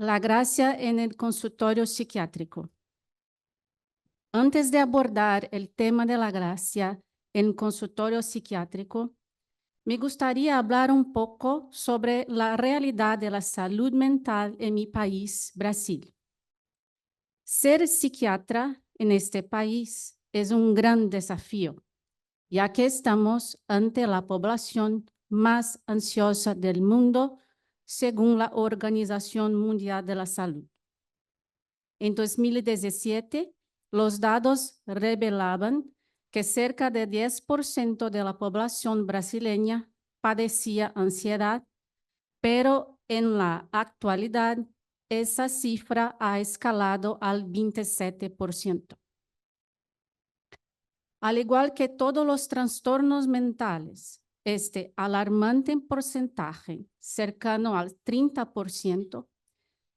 La gracia en el consultorio psiquiátrico. Antes de abordar el tema de la gracia en consultorio psiquiátrico, me gustaría hablar un poco sobre la realidad de la salud mental en mi país, Brasil. Ser psiquiatra en este país es un gran desafío, ya que estamos ante la población más ansiosa del mundo, según la Organización Mundial de la Salud. En 2017, los datos revelaban que cerca de 10% de la población brasileña padecía ansiedad, pero en la actualidad esa cifra ha escalado al 27%. Al igual que todos los trastornos mentales, este alarmante porcentaje, cercano al 30%,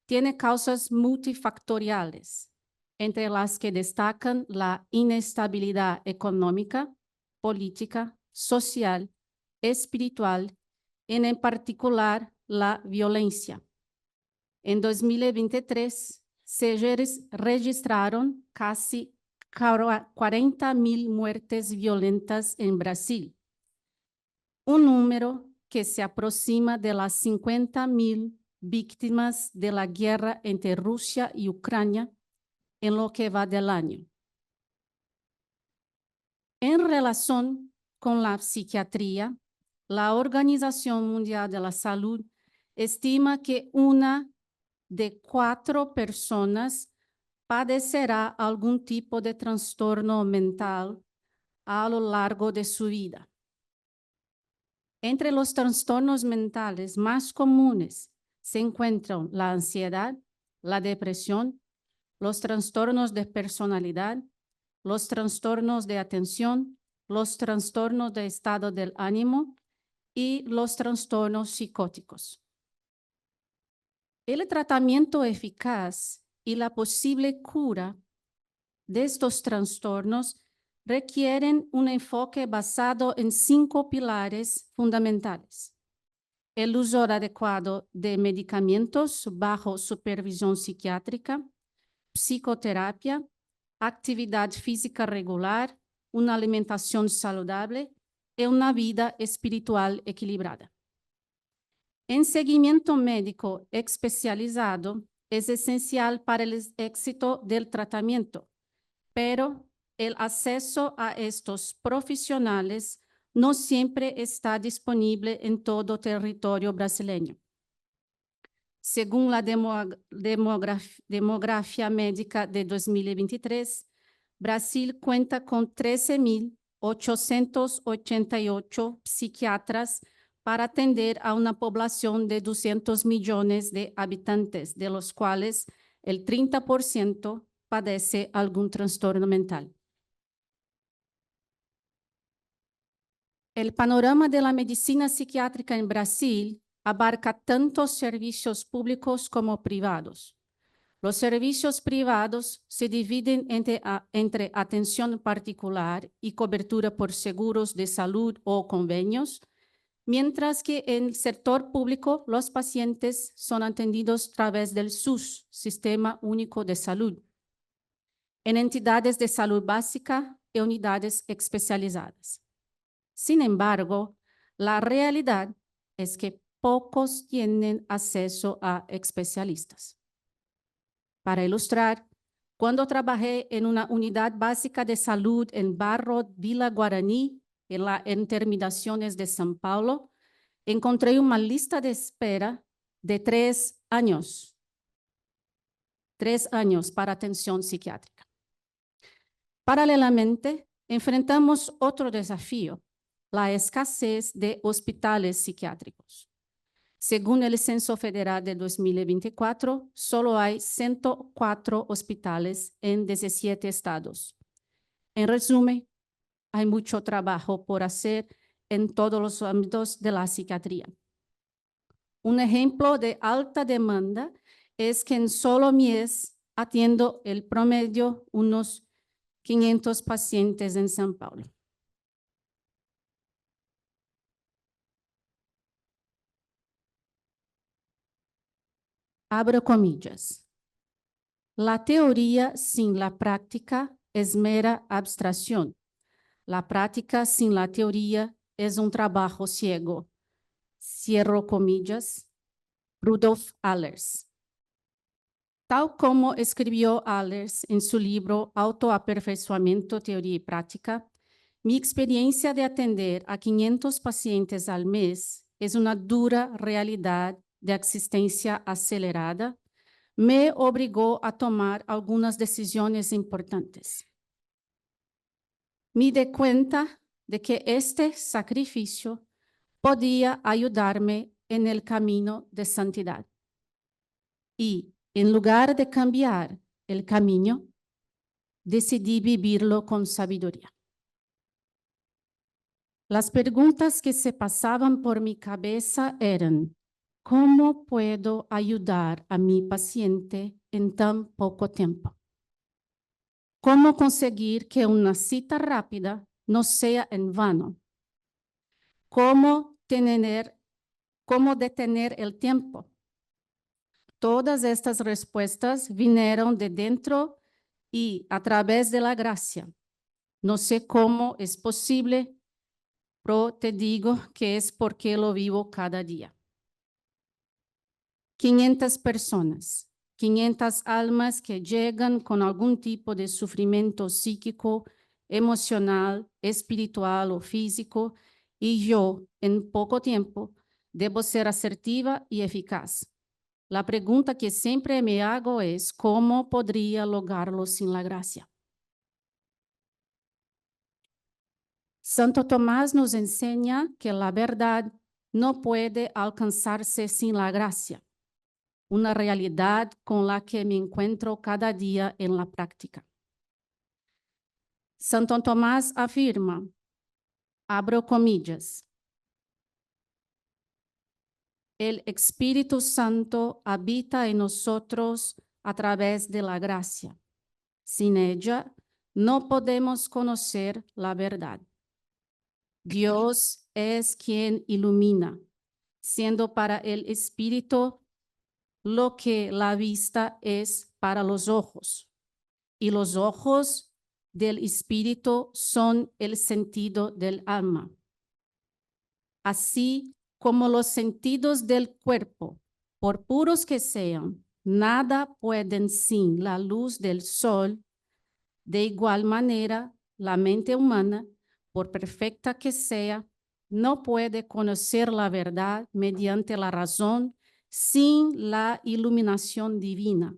tiene causas multifactoriales, entre las que destacan la inestabilidad económica, política, social, espiritual y en particular la violencia. En 2023 se registraron casi 40.000 muertes violentas en Brasil, un número que se aproxima de las 50.000 víctimas de la guerra entre Rusia y Ucrania en lo que va del año. En relación con la psiquiatría, la Organización Mundial de la Salud estima que 1 de 4 personas padecerá algún tipo de trastorno mental a lo largo de su vida. Entre los trastornos mentales más comunes se encuentran la ansiedad, la depresión, los trastornos de personalidad, los trastornos de atención, los trastornos de estado del ánimo y los trastornos psicóticos. El tratamiento eficaz y la posible cura de estos trastornos requieren un enfoque basado en 5 pilares fundamentales: el uso adecuado de medicamentos bajo supervisión psiquiátrica, psicoterapia, actividad física regular, una alimentación saludable y una vida espiritual equilibrada. En seguimiento médico especializado es esencial para el éxito del tratamiento, pero el acceso a estos profesionales no siempre está disponible en todo territorio brasileño. Según la demografía médica de 2023, Brasil cuenta con 13.888 psiquiatras para atender a una población de 200 millones de habitantes, de los cuales el 30% padece algún trastorno mental. El panorama de la medicina psiquiátrica en Brasil abarca tanto servicios públicos como privados. Los servicios privados se dividen entre atención particular y cobertura por seguros de salud o convenios, mientras que en el sector público los pacientes son atendidos a través del SUS, Sistema Único de Salud, en entidades de salud básica y unidades especializadas. Sin embargo, la realidad es que pocos tienen acceso a especialistas. Para ilustrar, cuando trabajé en una unidad básica de salud en Barro Villa Guaraní, en terminaciones de São Paulo, encontré una lista de espera de 3 años. 3 años para atención psiquiátrica. Paralelamente, enfrentamos otro desafío: la escasez de hospitales psiquiátricos. Según el Censo Federal de 2024, solo hay 104 hospitales en 17 estados. En resumen, hay mucho trabajo por hacer en todos los ámbitos de la psiquiatría. Un ejemplo de alta demanda es que en solo mes atiendo el promedio unos 500 pacientes en São Paulo. Abro comillas. La teoría sin la práctica es mera abstracción. La práctica sin la teoría es un trabajo ciego. Cierro comillas. Rudolf Allers. Tal como escribió Allers en su libro Autoaperfeiçoamento, Teoría y Práctica, mi experiencia de atender a 500 pacientes al mes es una dura realidad de existencia acelerada. Me obligó a tomar algunas decisiones importantes. Me di cuenta de que este sacrificio podía ayudarme en el camino de santidad. Y en lugar de cambiar el camino, decidí vivirlo con sabiduría. Las preguntas que se pasaban por mi cabeza eran: ¿cómo puedo ayudar a mi paciente en tan poco tiempo? ¿Cómo conseguir que una cita rápida no sea en vano? ¿Cómo detener el tiempo? Todas estas respuestas vinieron de dentro y a través de la gracia. No sé cómo es posible, pero te digo que es porque lo vivo cada día. 500 personas, 500 almas que llegan con algún tipo de sufrimiento psíquico, emocional, espiritual o físico, y yo, en poco tiempo, debo ser asertiva y eficaz. La pregunta que siempre me hago es: ¿cómo podría lograrlo sin la gracia? Santo Tomás nos enseña que la verdad no puede alcanzarse sin la gracia, una realidad con la que me encuentro cada día en la práctica. Santo Tomás afirma, abro comillas, el Espíritu Santo habita en nosotros a través de la gracia. Sin ella, no podemos conocer la verdad. Dios es quien ilumina, siendo para el Espíritu lo que la vista es para los ojos, y los ojos del Espíritu son el sentido del alma. Así como los sentidos del cuerpo, por puros que sean, nada pueden sin la luz del sol, de igual manera, la mente humana, por perfecta que sea, no puede conocer la verdad mediante la razón sin la iluminación divina,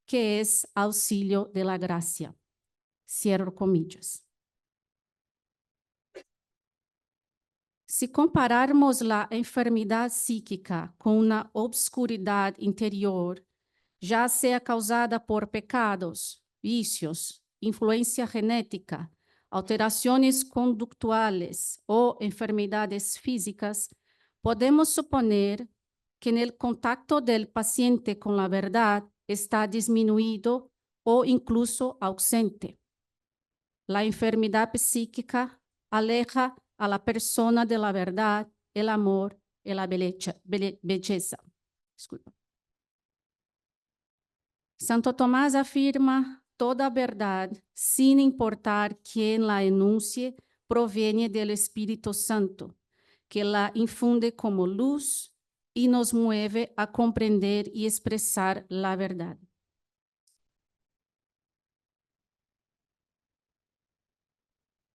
que es auxilio de la gracia. Cierro comillas. Si compararmos la enfermedad psíquica con una obscuridad interior, ya sea causada por pecados, vicios, influencia genética, alteraciones conductuales o enfermedades físicas, podemos suponer que en el contacto del paciente con la verdad está disminuido o incluso ausente. La enfermedad psíquica aleja a la persona de la verdad, el amor y la belleza. Disculpa. Santo Tomás afirma: toda verdad, sin importar quién la enuncie, proviene del Espíritu Santo, que la infunde como luz y nos mueve a comprender y expresar la verdad.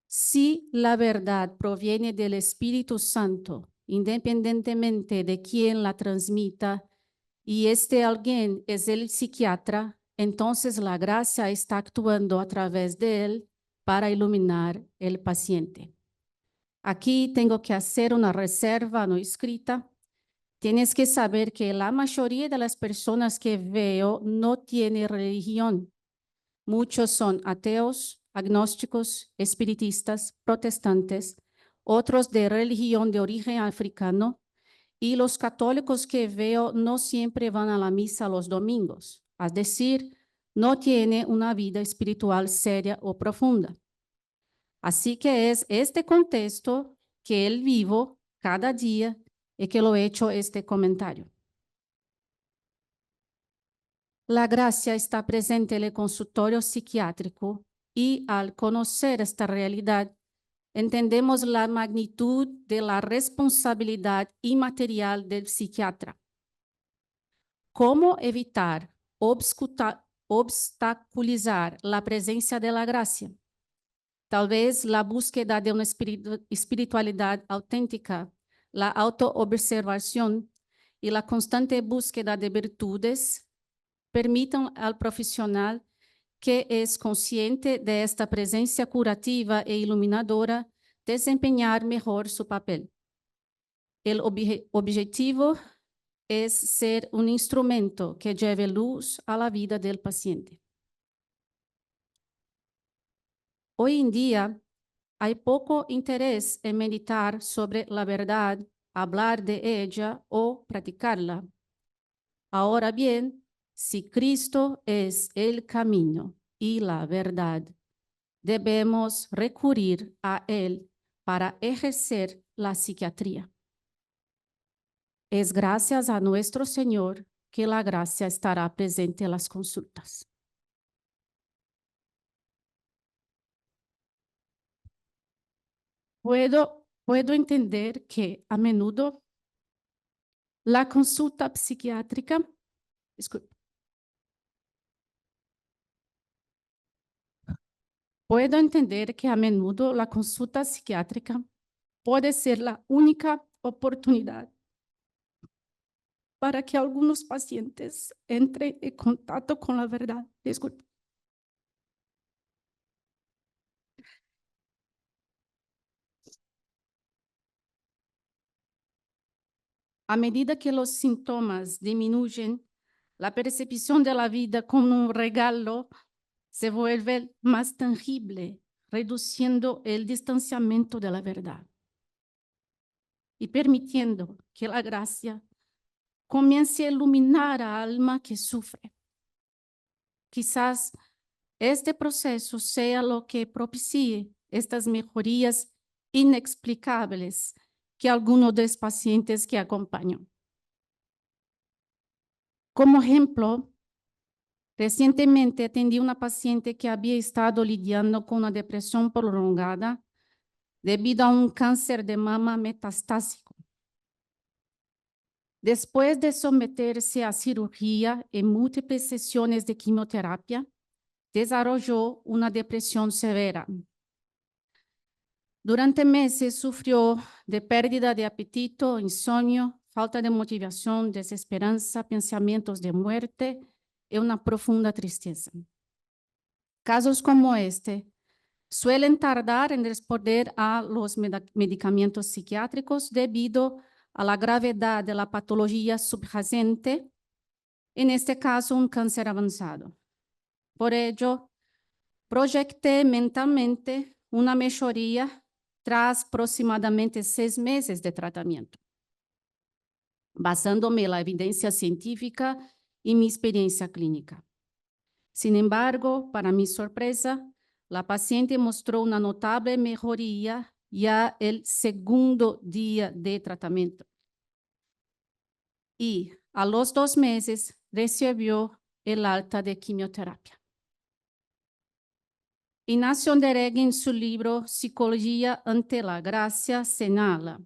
Si la verdad proviene del Espíritu Santo, independientemente de quién la transmita, y este alguien es el psiquiatra, entonces la gracia está actuando a través de él para iluminar el paciente. Aquí tengo que hacer una reserva no escrita. Tienes que saber que la mayoría de las personas que veo no tiene religión. Muchos son ateos, agnósticos, espiritistas, protestantes, otros de religión de origen africano, y los católicos que veo no siempre van a la misa los domingos, es decir, no tienen una vida espiritual seria o profunda. Así que es este contexto que él vivo cada día y que lo he hecho este comentario. La gracia está presente en el consultorio psiquiátrico y al conocer esta realidad, entendemos la magnitud de la responsabilidad inmaterial del psiquiatra. ¿Cómo evitar obstaculizar la presencia de la gracia? Tal vez la búsqueda de una espiritualidad auténtica, la autoobservación y la constante búsqueda de virtudes permitan al profesional que es consciente de esta presencia curativa e iluminadora desempeñar mejor su papel. El objetivo es ser un instrumento que lleve luz a la vida del paciente. Hoy en día, hay poco interés en meditar sobre la verdad, hablar de ella o practicarla. Ahora bien, si Cristo es el camino y la verdad, debemos recurrir a Él para ejercer la psiquiatría. Es gracias a nuestro Señor que la gracia estará presente en las consultas. Puedo entender que a menudo la consulta psiquiátrica, puedo entender que a menudo la consulta psiquiátrica puede ser la única oportunidad para que algunos pacientes entren en contacto con la verdad. Disculpe. A medida que los síntomas disminuyen, la percepción de la vida como un regalo se vuelve más tangible, reduciendo el distanciamiento de la verdad y permitiendo que la gracia comience a iluminar al alma que sufre. Quizás este proceso sea lo que propicie estas mejorías inexplicables que algunos de los pacientes que acompañan. Como ejemplo, recientemente atendí a una paciente que había estado lidiando con una depresión prolongada debido a un cáncer de mama metastásico. Después de someterse a cirugía y múltiples sesiones de quimioterapia, desarrolló una depresión severa. Durante meses sufrió de pérdida de apetito, insomnio, falta de motivación, desesperanza, pensamientos de muerte y una profunda tristeza. Casos como este suelen tardar en responder a los medicamentos psiquiátricos debido a la gravedad de la patología subyacente, en este caso un cáncer avanzado. Por ello, proyecté mentalmente una mejoría tras aproximadamente 6 meses de tratamiento, basándome en la evidencia científica y mi experiencia clínica. Sin embargo, para mi sorpresa, la paciente mostró una notable mejoría ya el segundo día de tratamiento. Y a los 2 meses recibió el alta de quimioterapia. Ignacio Deregui, en su libro Psicología ante la Gracia, señala,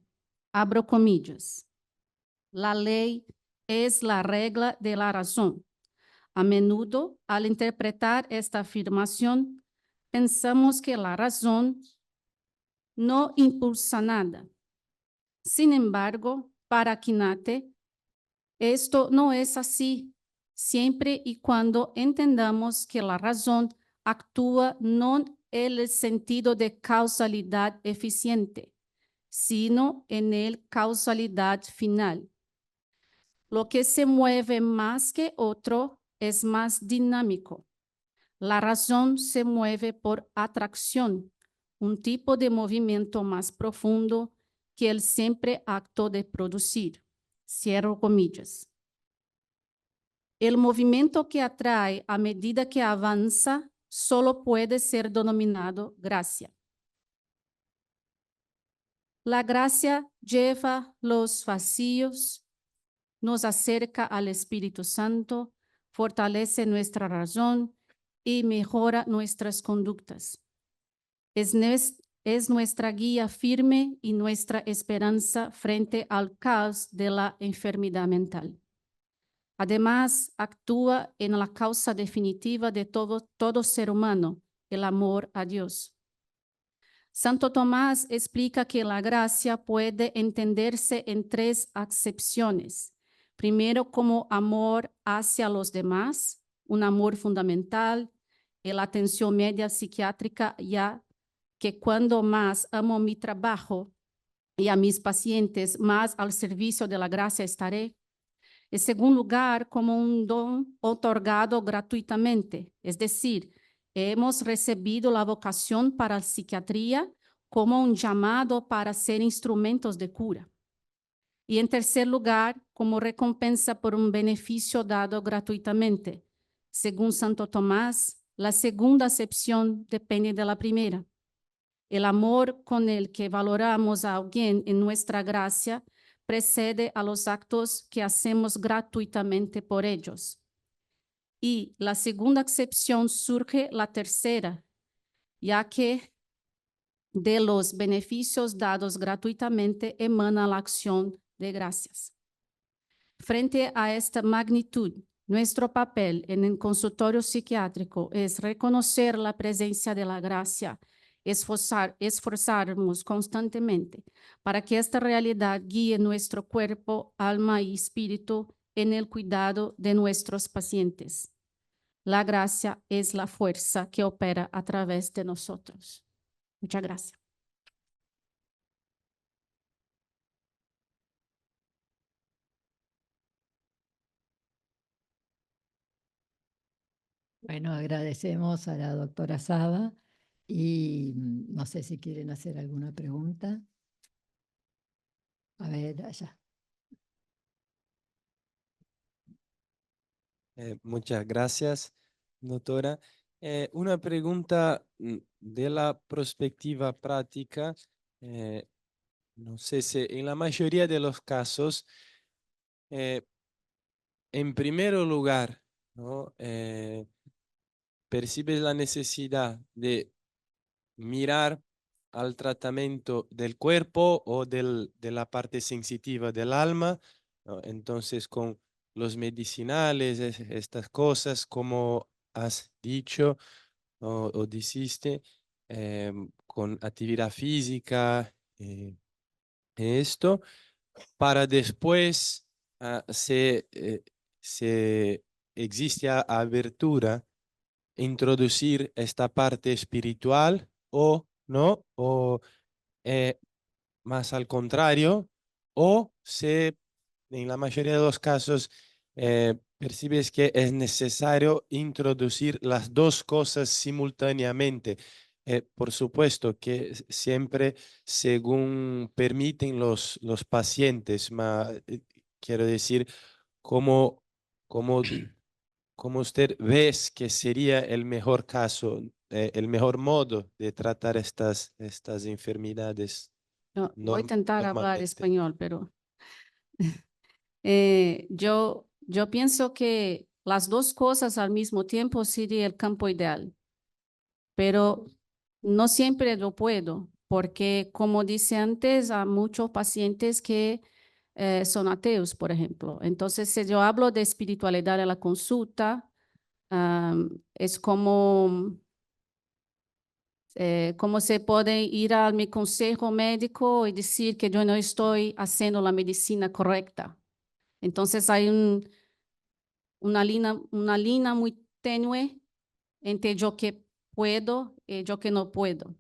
abro comillas, la ley es la regla de la razón. A menudo, al interpretar esta afirmación, pensamos que la razón no impulsa nada. Sin embargo, para Quinate, esto no es así, siempre y cuando entendamos que la razón actúa no en el sentido de causalidad eficiente, sino en el causalidad final. Lo que se mueve más que otro es más dinámico. La razón se mueve por atracción, un tipo de movimiento más profundo que el simple acto de producir. Cierro comillas. El movimiento que atrae a medida que avanza solo puede ser denominado gracia. La gracia lleva los vacíos, nos acerca al Espíritu Santo, fortalece nuestra razón y mejora nuestras conductas. Es nuestra guía firme y nuestra esperanza frente al caos de la enfermedad mental. Además, actúa en la causa definitiva de todo ser humano, el amor a Dios. Santo Tomás explica que la gracia puede entenderse en tres acepciones. Primero, como amor hacia los demás, un amor fundamental, la atención media psiquiátrica, ya que cuando más amo mi trabajo y a mis pacientes, más al servicio de la gracia estaré. En segundo lugar, como un don otorgado gratuitamente, es decir, hemos recibido la vocación para la psiquiatría como un llamado para ser instrumentos de cura. Y en tercer lugar, como recompensa por un beneficio dado gratuitamente. Según Santo Tomás, la segunda acepción depende de la primera. El amor con el que valoramos a alguien en nuestra gracia precede a los actos que hacemos gratuitamente por ellos. Y la segunda acepción surge la tercera, ya que de los beneficios dados gratuitamente emana la acción de gracias. Frente a esta magnitud, nuestro papel en el consultorio psiquiátrico es reconocer la presencia de la gracia, esforzarnos constantemente para que esta realidad guíe nuestro cuerpo, alma y espíritu en el cuidado de nuestros pacientes. La gracia es la fuerza que opera a través de nosotros. Muchas gracias. Bueno, agradecemos a la doctora Saba y no sé si quieren hacer alguna pregunta. A ver, allá. Muchas gracias, doctora. Una pregunta de la perspectiva práctica. No sé si en la mayoría de los casos, en primer lugar, ¿no? Percibes la necesidad de mirar al tratamiento del cuerpo o de la parte sensitiva del alma, ¿no? Entonces, con los medicinales, estas cosas, como has dicho o dijiste, con actividad física, esto, para después, se existe abertura, introducir esta parte espiritual o no, o más al contrario, o se, en la mayoría de los casos, percibes que es necesario introducir las dos cosas simultáneamente. Por supuesto que siempre según permiten los pacientes, quiero decir, como, como, como usted ves que sería el mejor caso, el mejor modo de tratar estas enfermedades. No, voy a intentar hablar Normalmente. español, pero yo pienso que las dos cosas al mismo tiempo sería el campo ideal, pero no siempre lo puedo, porque como dice antes, hay muchos pacientes que son ateos, por ejemplo. Entonces, si yo hablo de espiritualidad en la consulta, es como se puede ir a mi consejo médico y decir que yo no estoy haciendo la medicina correcta. Entonces hay una línea muy tenue entre yo que puedo y yo que no puedo.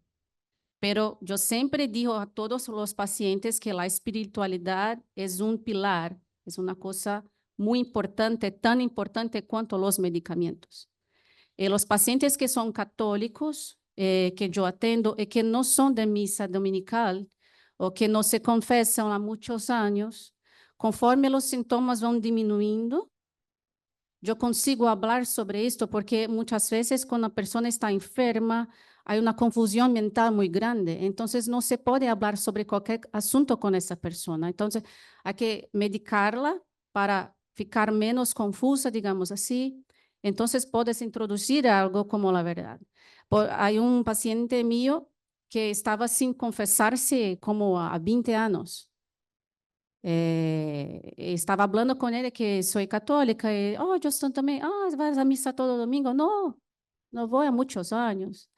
Pero yo siempre digo a todos los pacientes que la espiritualidad es un pilar, es una cosa muy importante, tan importante cuanto los medicamentos. Los pacientes que son católicos, que yo atendo y que no son de misa dominical o que no se confesan há muchos años, conforme los síntomas van disminuyendo, yo consigo hablar sobre esto porque muchas veces cuando la persona está enferma hay una confusión mental muy grande, entonces no se puede hablar sobre cualquier asunto con esa persona. Entonces hay que medicarla para ficar menos confusa, digamos así, Entonces puedes introducir algo como la verdad. Hay un paciente mío que estaba sin confesarse como a 20 años. Estaba hablando con él que soy católica y, oh, yo también, ah, vas a misa todo domingo. No, no voy a muchos años.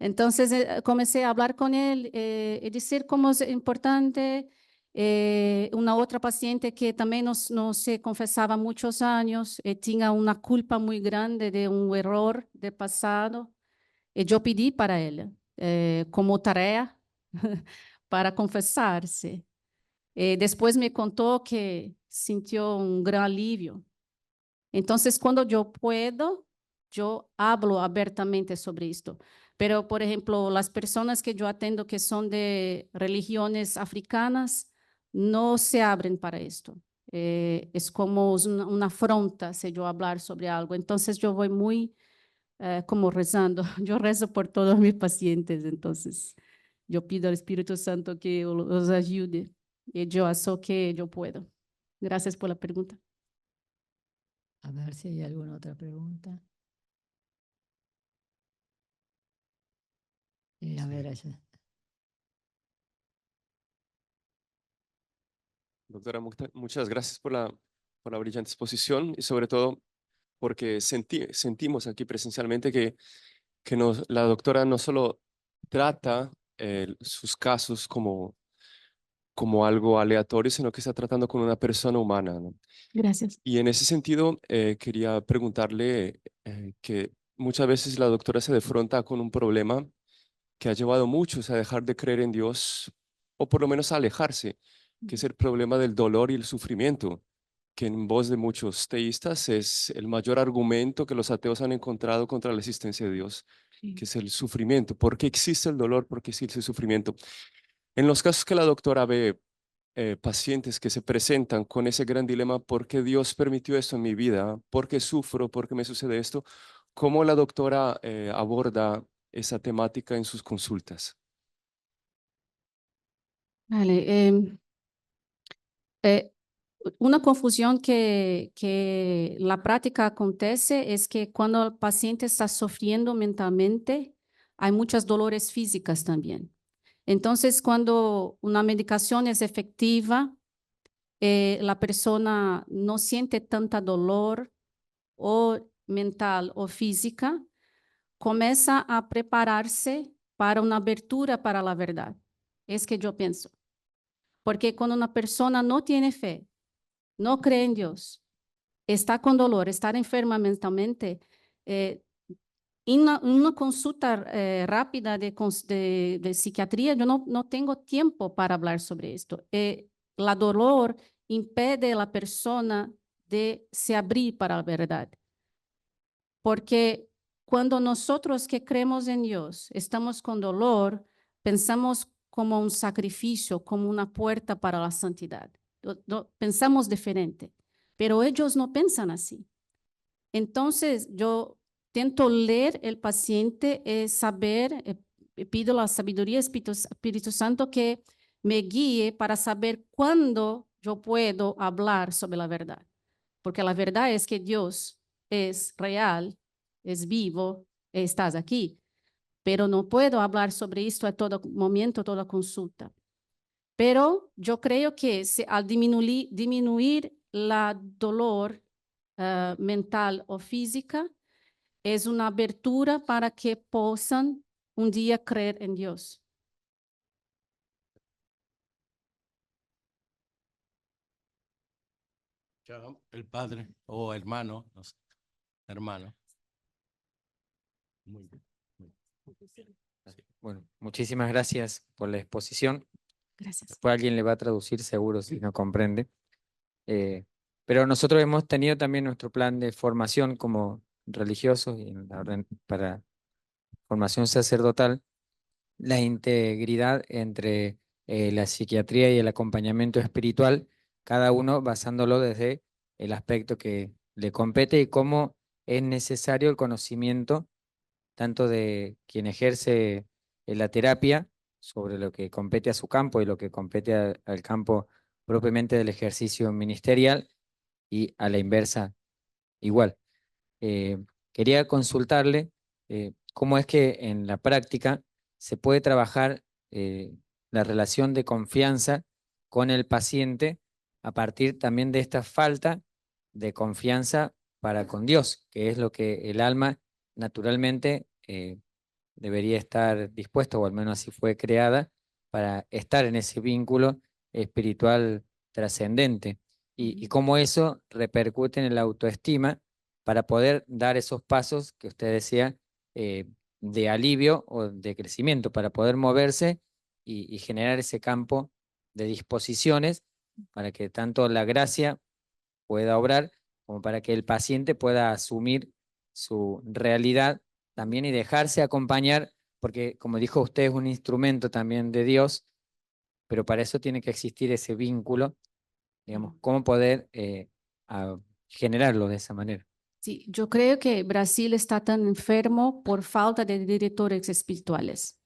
Entonces comencé a hablar con él y decir cómo es importante. Una otra paciente que también no se confesaba muchos años, tenía una culpa muy grande de un error del pasado. Y yo pedí para ella como tarea para confesarse. Después me contó que sintió un gran alivio. Entonces, cuando yo puedo, yo hablo abiertamente sobre esto. Pero, por ejemplo, las personas que yo atendo que son de religiones africanas no se abren para esto. Es como una afronta si yo hablar sobre algo. Entonces, yo voy muy como rezando. Yo rezo por todos mis pacientes. Entonces, yo pido al Espíritu Santo que los ayude. Y yo hago que yo puedo. Gracias por la pregunta. A ver si hay alguna otra pregunta. A ver, allá. Doctora, muchas gracias por la brillante exposición y sobre todo porque sentimos aquí presencialmente que la doctora no solo trata sus casos como algo aleatorio, sino que está tratando con una persona humana, ¿no? Gracias. Y en ese sentido, quería preguntarle que muchas veces la doctora se defronta con un problema que ha llevado a muchos a dejar de creer en Dios, o por lo menos a alejarse, que es el problema del dolor y el sufrimiento, que en voz de muchos teístas es el mayor argumento que los ateos han encontrado contra la existencia de Dios, que es el sufrimiento. ¿Por qué existe el dolor? ¿Por qué existe el sufrimiento? En los casos que la doctora ve, pacientes que se presentan con ese gran dilema, ¿por qué Dios permitió esto en mi vida? ¿Por qué sufro? ¿Por qué me sucede esto? ¿Cómo la doctora aborda esa temática en sus consultas? Vale. Una confusión que la práctica acontece es que cuando el paciente está sufriendo mentalmente, hay muchas dolores físicas también. Entonces, cuando una medicación es efectiva, la persona no siente tanta dolor o mental o física, comienza a prepararse para una abertura para la verdad. Es que yo pienso. Porque cuando una persona no tiene fe, no cree en Dios, está con dolor, está enferma mentalmente, en una consulta rápida de psiquiatría, yo no tengo tiempo para hablar sobre esto. La dolor impide a la persona de se abrir para la verdad. Porque cuando nosotros que creemos en Dios estamos con dolor, pensamos como un sacrificio, como una puerta para la santidad. Pensamos diferente, pero ellos no piensan así. Entonces, yo tento leer el paciente, saber, pido la sabiduría Espíritu Santo que me guíe para saber cuándo yo puedo hablar sobre la verdad. Porque la verdad es que Dios es real, es vivo, estás aquí. Pero no puedo hablar sobre esto a todo momento, toda consulta. Pero yo creo que al disminuir la dolor mental o física, es una abertura para que puedan un día creer en Dios. El padre o hermano, no sé, hermano. Muy bien. Bueno, muchísimas gracias por la exposición. Gracias. Después alguien le va a traducir seguro si no comprende. Pero nosotros hemos tenido también nuestro plan de formación como religiosos y en la orden para formación sacerdotal, la integridad entre la psiquiatría y el acompañamiento espiritual, cada uno basándolo desde el aspecto que le compete y cómo es necesario el conocimiento tanto de quien ejerce la terapia sobre lo que compete a su campo y lo que compete al campo propiamente del ejercicio ministerial y a la inversa igual. Quería consultarle cómo es que en la práctica se puede trabajar la relación de confianza con el paciente a partir también de esta falta de confianza para con Dios, que es lo que el alma naturalmente debería estar dispuesta, o al menos así fue creada, para estar en ese vínculo espiritual trascendente. Y cómo eso repercute en la autoestima para poder dar esos pasos que usted decía de alivio o de crecimiento, para poder moverse y generar ese campo de disposiciones para que tanto la gracia pueda obrar como para que el paciente pueda asumir su realidad también y dejarse acompañar, porque como dijo usted, es un instrumento también de Dios, pero para eso tiene que existir ese vínculo, digamos, cómo poder generarlo de esa manera. Sí, yo creo que Brasil está tan enfermo por falta de directores espirituales.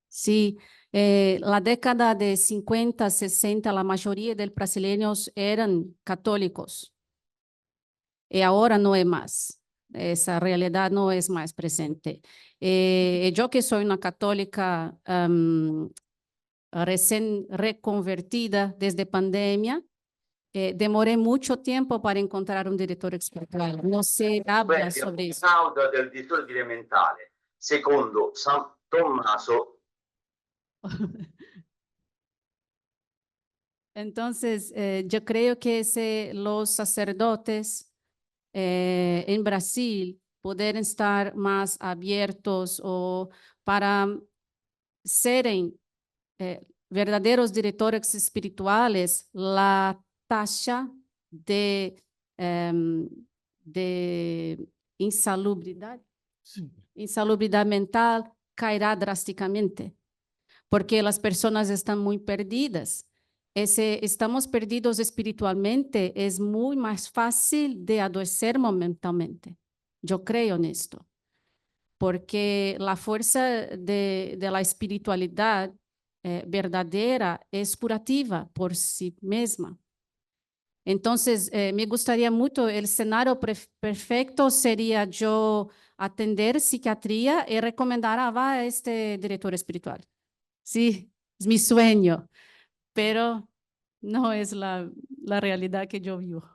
Sí, la década de 50, 60, la mayoría de los brasileños eran católicos. Y ahora no es más. Esa realidad no es más presente. Yo que soy una católica recién reconvertida desde pandemia, demoré mucho tiempo para encontrar un director espiritual. No se habla sobre eso. Causa del disordine mentale, secondo San Tommaso. Entonces, yo creo que los sacerdotes en Brasil pueden estar más abiertos o para serem verdaderos directores espirituales, la taxa de insalubridad mental caerá drásticamente, porque las personas están muy perdidas. Estamos perdidos espiritualmente, es muy más fácil de adoecer mentalmente. Yo creo en esto, porque la fuerza de la espiritualidad verdadera es curativa por sí misma. Entonces, me gustaría mucho, el escenario perfecto sería yo atender psiquiatría y recomendar a este director espiritual. Sí, es mi sueño, pero no es la realidad que yo vivo.